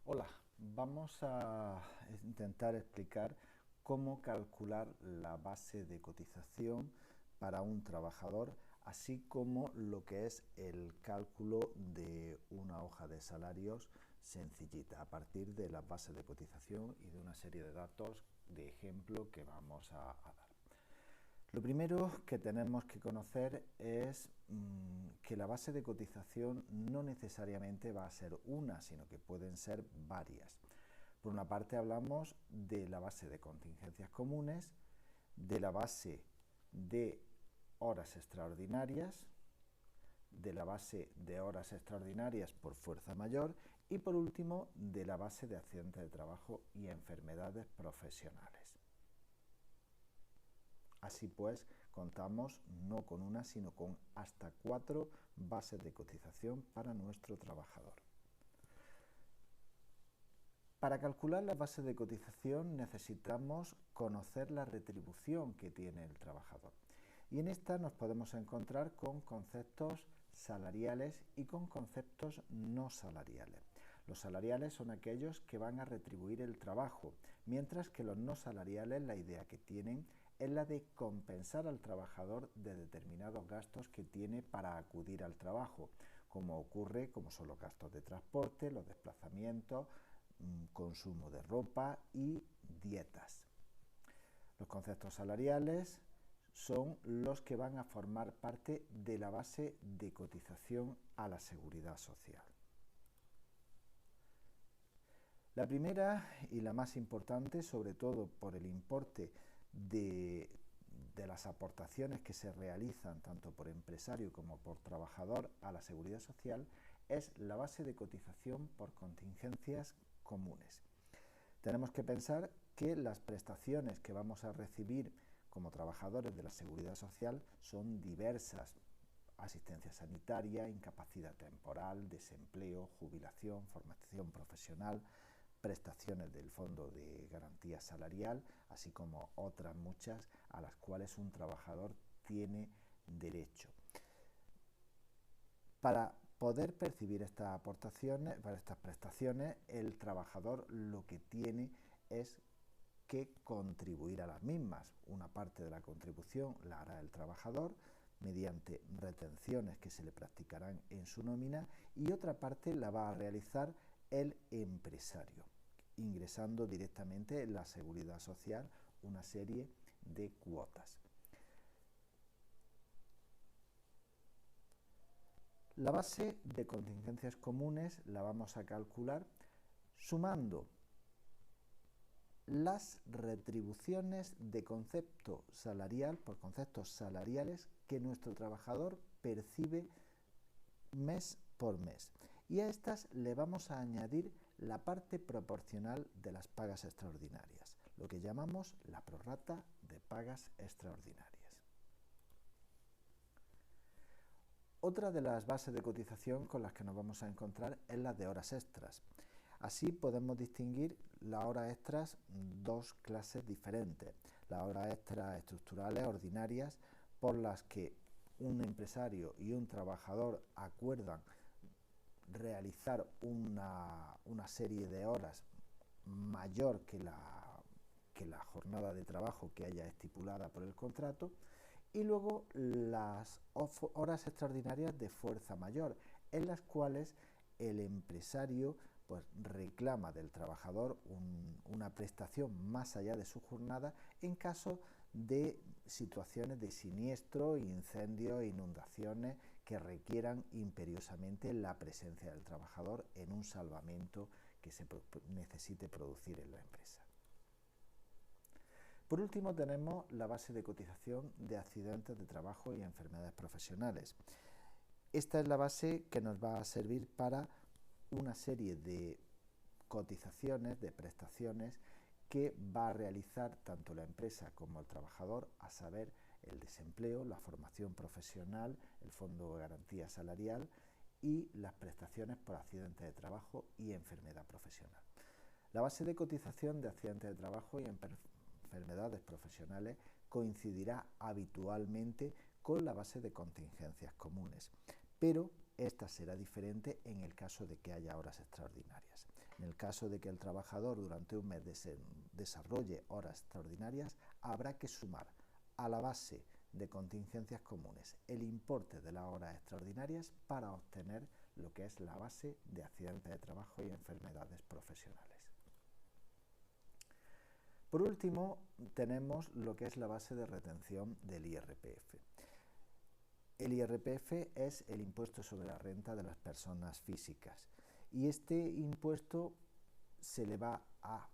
Hola, vamos a intentar explicar cómo calcular la base de cotización para un trabajador, así como lo que es el cálculo de una hoja de salarios sencillita a partir de las bases de cotización y de una serie de datos de ejemplo que vamos a dar. Lo primero que tenemos que conocer es que la base de cotización no necesariamente va a ser una, sino que pueden ser varias. Por una parte hablamos de la base de contingencias comunes, de la base de horas extraordinarias, de la base de horas extraordinarias por fuerza mayor y por último de la base de accidentes de trabajo y enfermedades profesionales. Así pues, contamos no con una, sino con hasta 4 bases de cotización para nuestro trabajador. Para calcular las bases de cotización necesitamos conocer la retribución que tiene el trabajador. Y en esta nos podemos encontrar con conceptos salariales y con conceptos no salariales. Los salariales son aquellos que van a retribuir el trabajo, mientras que los no salariales la idea que tienen es la de compensar al trabajador de determinados gastos que tiene para acudir al trabajo, como son los gastos de transporte, los desplazamientos, consumo de ropa y dietas. Los conceptos salariales son los que van a formar parte de la base de cotización a la seguridad social. La primera y la más importante, sobre todo por el importe de las aportaciones que se realizan tanto por empresario como por trabajador a la seguridad social, es la base de cotización por contingencias comunes. Tenemos que pensar que las prestaciones que vamos a recibir como trabajadores de la seguridad social son diversas: asistencia sanitaria, incapacidad temporal, desempleo, jubilación, formación profesional, prestaciones del Fondo de Garantía Salarial, así como otras muchas a las cuales un trabajador tiene derecho. Para poder percibir estas aportaciones, para estas prestaciones, el trabajador lo que tiene es que contribuir a las mismas. Una parte de la contribución la hará el trabajador mediante retenciones que se le practicarán en su nómina y otra parte la va a realizar el empresario, ingresando directamente en la seguridad social una serie de cuotas. La base de contingencias comunes la vamos a calcular sumando las retribuciones de concepto salarial por conceptos salariales que nuestro trabajador percibe mes por mes. Y a estas le vamos a añadir la parte proporcional de las pagas extraordinarias, lo que llamamos la prorrata de pagas extraordinarias. Otra de las bases de cotización con las que nos vamos a encontrar es la de horas extras. Así podemos distinguir las horas extras dos clases diferentes: las horas extras estructurales ordinarias, por las que un empresario y un trabajador acuerdan realizar una serie de horas mayor que la jornada de trabajo que haya estipulada por el contrato, y luego las horas extraordinarias de fuerza mayor, en las cuales el empresario pues reclama del trabajador una prestación más allá de su jornada en caso de situaciones de siniestro, incendios e inundaciones que requieran imperiosamente la presencia del trabajador en un salvamento que se necesite producir en la empresa. Por último, tenemos la base de cotización de accidentes de trabajo y enfermedades profesionales. Esta es la base que nos va a servir para una serie de cotizaciones, de prestaciones que va a realizar tanto la empresa como el trabajador, a saber, el desempleo, la formación profesional, el Fondo de Garantía Salarial y las prestaciones por accidentes de trabajo y enfermedad profesional. La base de cotización de accidentes de trabajo y enfermedades profesionales coincidirá habitualmente con la base de contingencias comunes, pero esta será diferente en el caso de que haya horas extraordinarias. En el caso de que el trabajador durante un mes desarrolle horas extraordinarias, habrá que sumar a la base de contingencias comunes el importe de las horas extraordinarias para obtener lo que es la base de accidentes de trabajo y enfermedades profesionales. Por último, tenemos lo que es la base de retención del IRPF. El IRPF es el impuesto sobre la renta de las personas físicas y este impuesto se le va a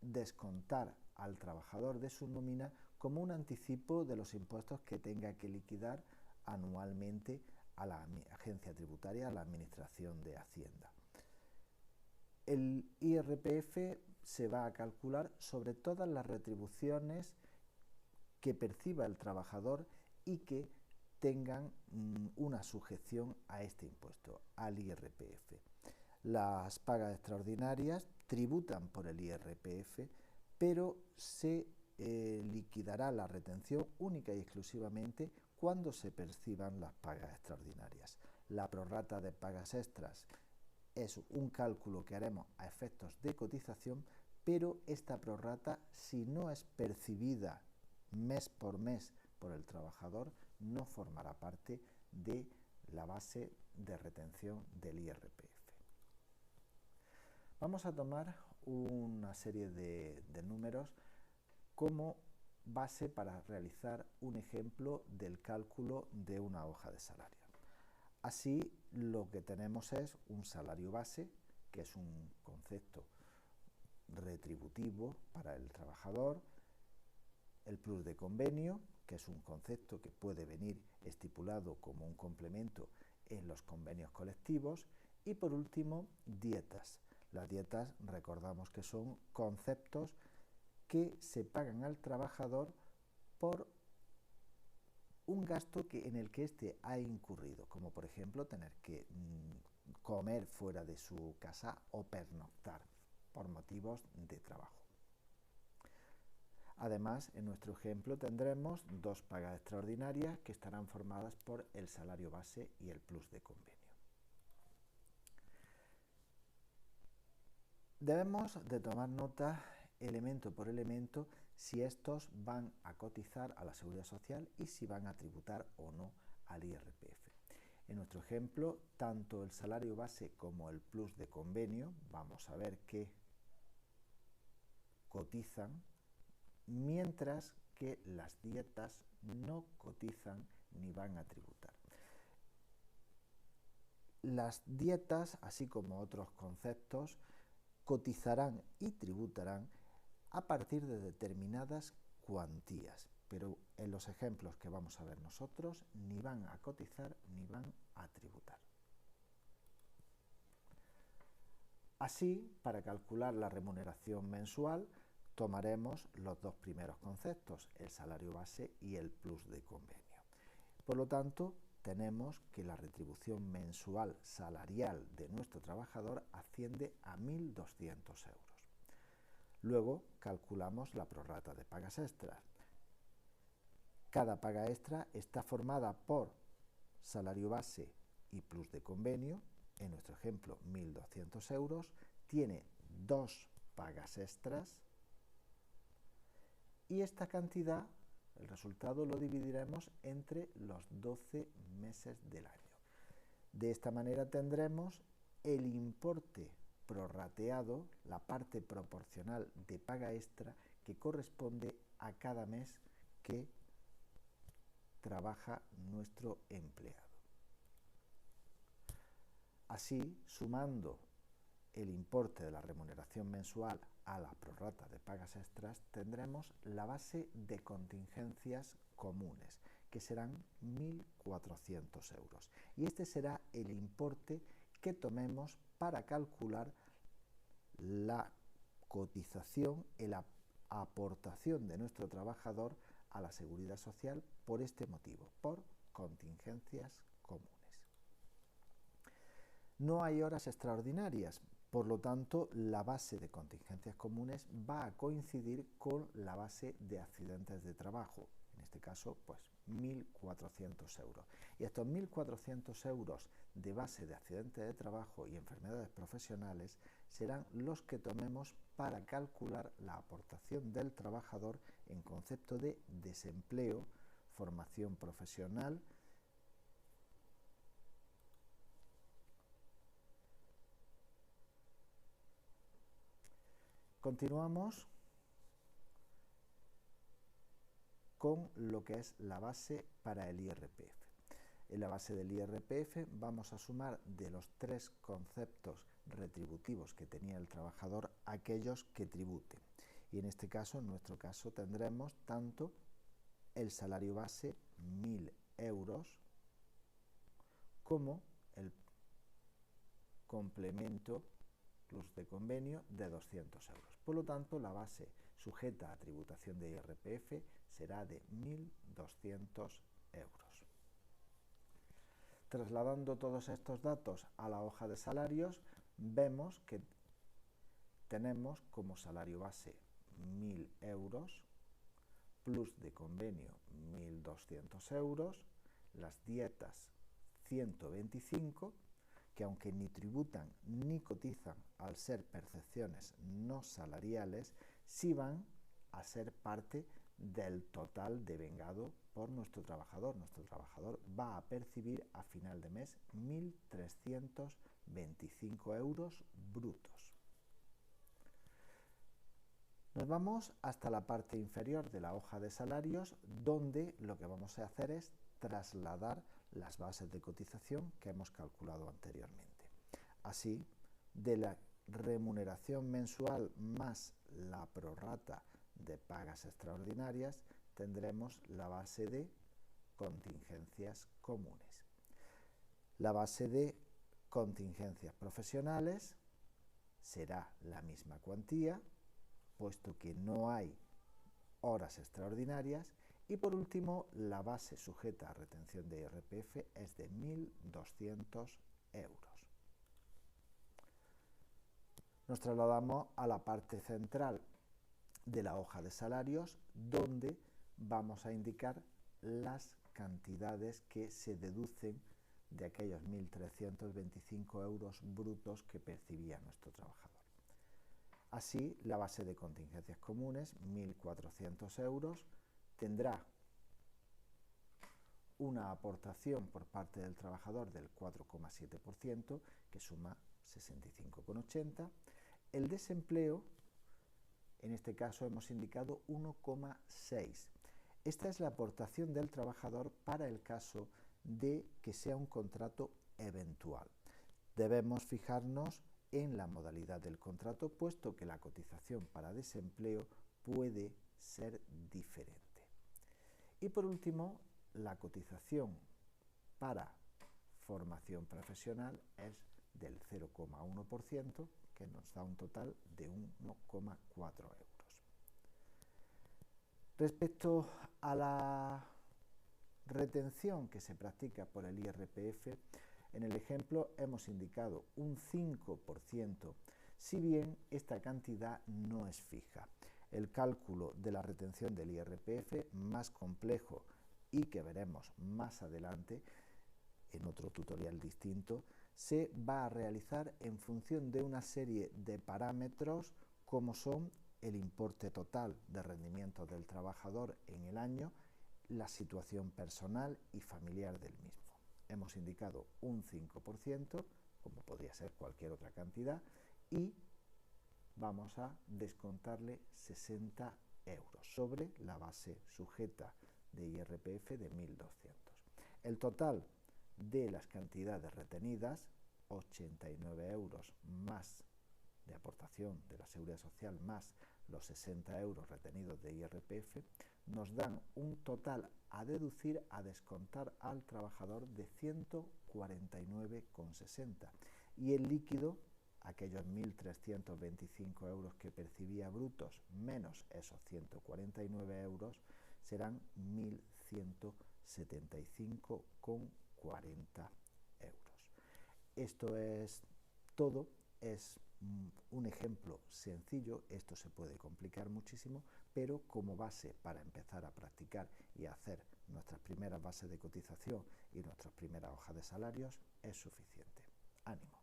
descontar al trabajador de su nómina como un anticipo de los impuestos que tenga que liquidar anualmente a la agencia tributaria, a la Administración de Hacienda. El IRPF se va a calcular sobre todas las retribuciones que perciba el trabajador y que tengan una sujeción a este impuesto, al IRPF. Las pagas extraordinarias tributan por el IRPF, pero se liquidará la retención única y exclusivamente cuando se perciban las pagas extraordinarias. La prorrata de pagas extras es un cálculo que haremos a efectos de cotización, pero esta prorrata, si no es percibida mes por mes por el trabajador, no formará parte de la base de retención del IRPF. Vamos a tomar una serie de números como base para realizar un ejemplo del cálculo de una hoja de salario. Así, lo que tenemos es un salario base, que es un concepto retributivo para el trabajador, el plus de convenio, que es un concepto que puede venir estipulado como un complemento en los convenios colectivos, y por último, dietas. Las dietas, recordamos que son conceptos que se pagan al trabajador por un gasto en el que éste ha incurrido, como por ejemplo tener que comer fuera de su casa o pernoctar por motivos de trabajo. Además, en nuestro ejemplo tendremos dos pagas extraordinarias que estarán formadas por el salario base y el plus de convenio. Debemos de tomar nota elemento por elemento si estos van a cotizar a la Seguridad Social y si van a tributar o no al IRPF. En nuestro ejemplo, tanto el salario base como el plus de convenio, vamos a ver que cotizan, mientras que las dietas no cotizan ni van a tributar. Las dietas, así como otros conceptos, cotizarán y tributarán a partir de determinadas cuantías, pero en los ejemplos que vamos a ver nosotros ni van a cotizar ni van a tributar. Así, para calcular la remuneración mensual, tomaremos los dos primeros conceptos, el salario base y el plus de convenio. Por lo tanto, tenemos que la retribución mensual salarial de nuestro trabajador asciende a 1.200 euros. Luego calculamos la prorrata de pagas extras. Cada paga extra está formada por salario base y plus de convenio, en nuestro ejemplo 1.200 euros, tiene dos pagas extras y esta cantidad, el resultado lo dividiremos entre los 12 meses del año. De esta manera tendremos el importe prorrateado, la parte proporcional de paga extra que corresponde a cada mes que trabaja nuestro empleado. Así, sumando el importe de la remuneración mensual a la prorrata de pagas extras, tendremos la base de contingencias comunes, que serán 1.400 euros. Y este será el importe que tomemos para calcular la cotización, la aportación de nuestro trabajador a la Seguridad Social por este motivo, por contingencias comunes. No hay horas extraordinarias, por lo tanto, la base de contingencias comunes va a coincidir con la base de accidentes de trabajo. En este caso, pues 1.400 euros. Y estos 1.400 euros de base de accidentes de trabajo y enfermedades profesionales serán los que tomemos para calcular la aportación del trabajador en concepto de desempleo, formación profesional, continuamos con lo que es la base para el IRPF. En la base del IRPF vamos a sumar de los 3 conceptos retributivos que tenía el trabajador aquellos que tributen. Y en este caso, en nuestro caso, tendremos tanto el salario base, 1.000 euros, como el complemento plus de convenio de 200 euros. Por lo tanto, la base sujeta a tributación de IRPF será de 1.200 euros. Trasladando todos estos datos a la hoja de salarios, vemos que tenemos como salario base 1.000 euros, plus de convenio 1.200 euros, las dietas 125, que aunque ni tributan ni cotizan al ser percepciones no salariales, sí van a ser parte del total devengado por nuestro trabajador. Nuestro trabajador va a percibir a final de mes 1.325 euros brutos. Nos vamos hasta la parte inferior de la hoja de salarios, donde lo que vamos a hacer es trasladar las bases de cotización que hemos calculado anteriormente. Así, de la remuneración mensual más la prorrata de pagas extraordinarias, tendremos la base de contingencias comunes. La base de contingencias profesionales será la misma cuantía, puesto que no hay horas extraordinarias, y por último la base sujeta a retención de IRPF es de 1.200 euros. Nos trasladamos a la parte central de la hoja de salarios, donde vamos a indicar las cantidades que se deducen de aquellos 1.325 euros brutos que percibía nuestro trabajador. Así, la base de contingencias comunes, 1.400 euros, tendrá una aportación por parte del trabajador del 4,7%, que suma 65,80. El desempleo, en este caso hemos indicado 1,6. Esta es la aportación del trabajador para el caso de que sea un contrato eventual. Debemos fijarnos en la modalidad del contrato, puesto que la cotización para desempleo puede ser diferente. Y por último, la cotización para formación profesional es del 0,1%, que nos da un total de 1,4 euros. Respecto a la retención que se practica por el IRPF, en el ejemplo hemos indicado un 5%, si bien esta cantidad no es fija. El cálculo de la retención del IRPF, más complejo y que veremos más adelante en otro tutorial distinto, se va a realizar en función de una serie de parámetros como son el importe total de rendimiento del trabajador en el año, la situación personal y familiar del mismo. Hemos indicado un 5%, como podría ser cualquier otra cantidad, y vamos a descontarle 60 euros sobre la base sujeta de IRPF de 1.200. El total de las cantidades retenidas, 89 euros más de aportación de la Seguridad Social más los 60 euros retenidos de IRPF, nos dan un total a deducir, a descontar al trabajador de 149,60, y el líquido, aquellos 1.325 euros que percibía brutos menos esos 149 euros, serán 1.175,40 euros. Esto es todo, es un ejemplo sencillo, esto se puede complicar muchísimo, pero como base para empezar a practicar y a hacer nuestras primeras bases de cotización y nuestras primeras hojas de salarios es suficiente. ¡Ánimo!